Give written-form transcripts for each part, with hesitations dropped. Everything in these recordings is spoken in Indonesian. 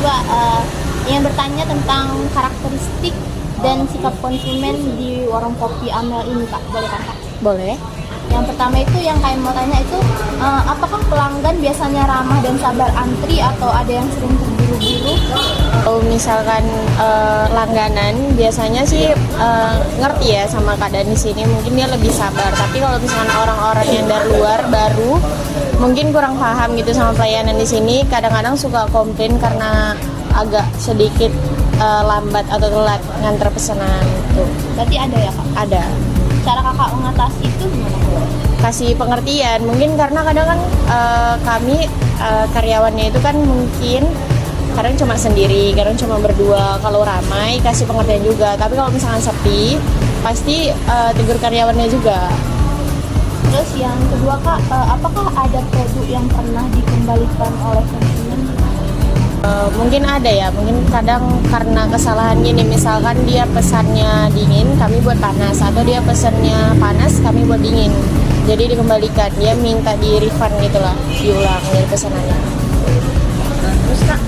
juga ingin bertanya tentang karakteristik dan sikap konsumen di warung kopi Amel ini, Kak. Boleh kan, Kak? Boleh. Yang pertama itu yang kalian mau tanya itu, apakah pelanggan biasanya ramah dan sabar antri atau ada yang sering terburu-buru? Kalau misalkan langganan biasanya sih ngerti ya sama keadaan di sini, mungkin dia lebih sabar. Tapi kalau misalkan orang-orang yang dari luar baru mungkin kurang paham gitu sama pelayanan di sini, kadang-kadang suka komplain karena agak sedikit lambat atau telat nganter pesanan gitu. Berarti ada ya, Kak? Ada. Cara kakak mengatasi itu gimana? Kasih pengertian, mungkin karena kadang kan kami karyawannya itu kan mungkin kadang cuma sendiri, kadang cuma berdua. Kalau ramai kasih pengertian juga, tapi kalau misalkan sepi pasti tegur karyawannya juga. Terus yang kedua, Kak, apakah ada produk yang pernah dikembalikan oleh konsumen? Mungkin ada ya, mungkin kadang karena kesalahan gini, misalkan dia pesannya dingin kami buat panas, atau dia pesannya panas kami buat dingin, jadi dikembalikan, dia minta di refund gitulah, diulang dari pesanannya. Terus Kak,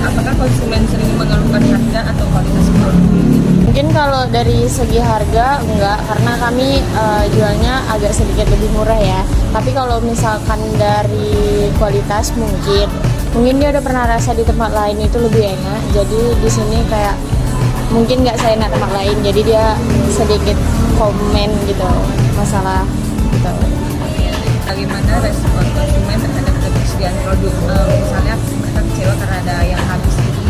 apakah konsumen sering mengeluhkan harga atau kualitas produk ini? Mungkin kalau dari segi harga enggak, karena kami jualnya agak sedikit lebih murah ya. Tapi kalau misalkan dari kualitas mungkin dia udah pernah rasa di tempat lain itu lebih enak. Jadi di sini kayak mungkin nggak seenak tempat lain. Jadi dia sedikit komen gitu masalah gitu. Bagaimana respon konsumen terhadap ketersediaan produk? Misalnya mereka kecewa karena ada yang habis gitu.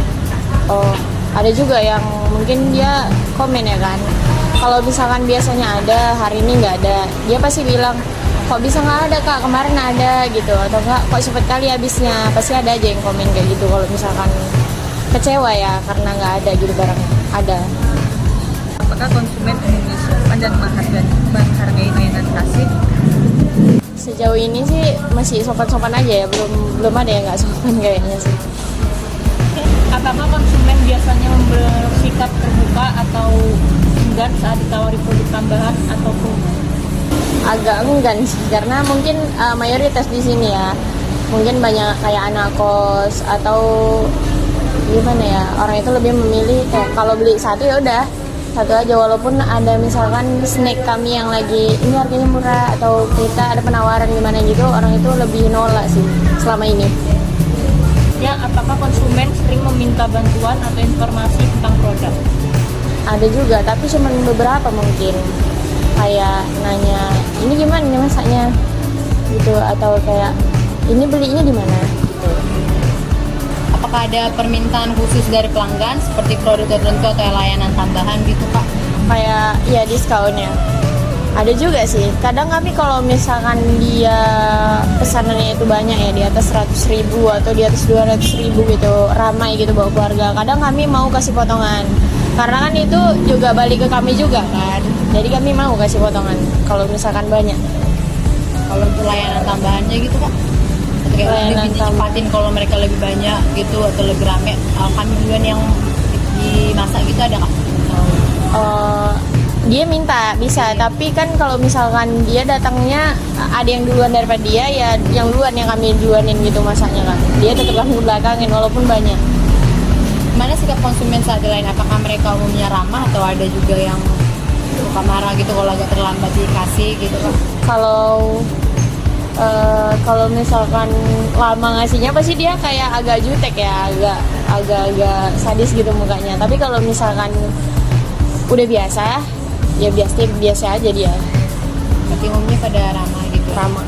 Oh, ada juga yang mungkin dia komen ya kan. Kalau misalkan biasanya ada, hari ini nggak ada, dia pasti bilang, kok bisa nggak ada Kak, kemarin ada gitu, atau enggak kok cepet kali habisnya. Pasti ada aja yang komen kayak gitu kalau misalkan kecewa ya karena nggak ada gitu barang ada. Apakah konsumen umumnya sopan dan menghargai layanan kasir? Sejauh ini sih masih sopan-sopan aja ya, belum ada yang nggak sopan kayaknya sih. Apakah konsumen biasanya bersikap terbuka atau enggan saat ditawari produk tambahan atau promo? Agak enggan sih, karena mungkin mayoritas di sini ya, mungkin banyak kayak anak kos atau gimana ya, orang itu lebih memilih kayak kalau beli satu ya udah satu aja, walaupun ada misalkan snack kami yang lagi ini harganya murah atau kita ada penawaran gimana gitu, orang itu lebih nolak sih selama ini. Ya, apakah konsumen sering meminta bantuan atau informasi tentang produk? Ada juga, tapi cuma beberapa mungkin kayak nanya ini gimana nih masaknya gitu, atau kayak ini belinya di mana gitu. Apakah ada permintaan khusus dari pelanggan seperti produk tertentu atau layanan tambahan gitu, Pak? Kayak ya diskonnya ada juga sih. Kadang kami kalau misalkan dia pesanannya itu banyak ya, di atas 100.000 atau di atas 200.000 gitu, ramai gitu bawa keluarga, kadang kami mau kasih potongan karena kan itu juga balik ke kami juga kan, jadi kami mau kasih potongan kalau misalkan banyak. Kalau untuk layanan tambahannya gitu, Pak? Atau kayak Layanan lebih dicepatin kalau mereka lebih banyak gitu atau lebih rame, kami duluan yang dimasak gitu ada nggak? Dia minta bisa, tapi kan kalau misalkan dia datangnya ada yang duluan daripada dia, ya yang duluan yang kami duluanin gitu masaknya kan, dia tetap kami belakangin walaupun banyak. Gimana sikap konsumen saat lain? Apakah mereka umumnya ramah atau ada juga yang suka marah gitu kalau agak terlambat dikasih gitu, Pak? Kalau misalkan lama ngasihnya pasti dia kayak agak jutek ya, agak sadis gitu mukanya. Tapi kalau misalkan udah biasa ya biasa aja dia. Berarti umumnya pada ramah gitu. Ramah.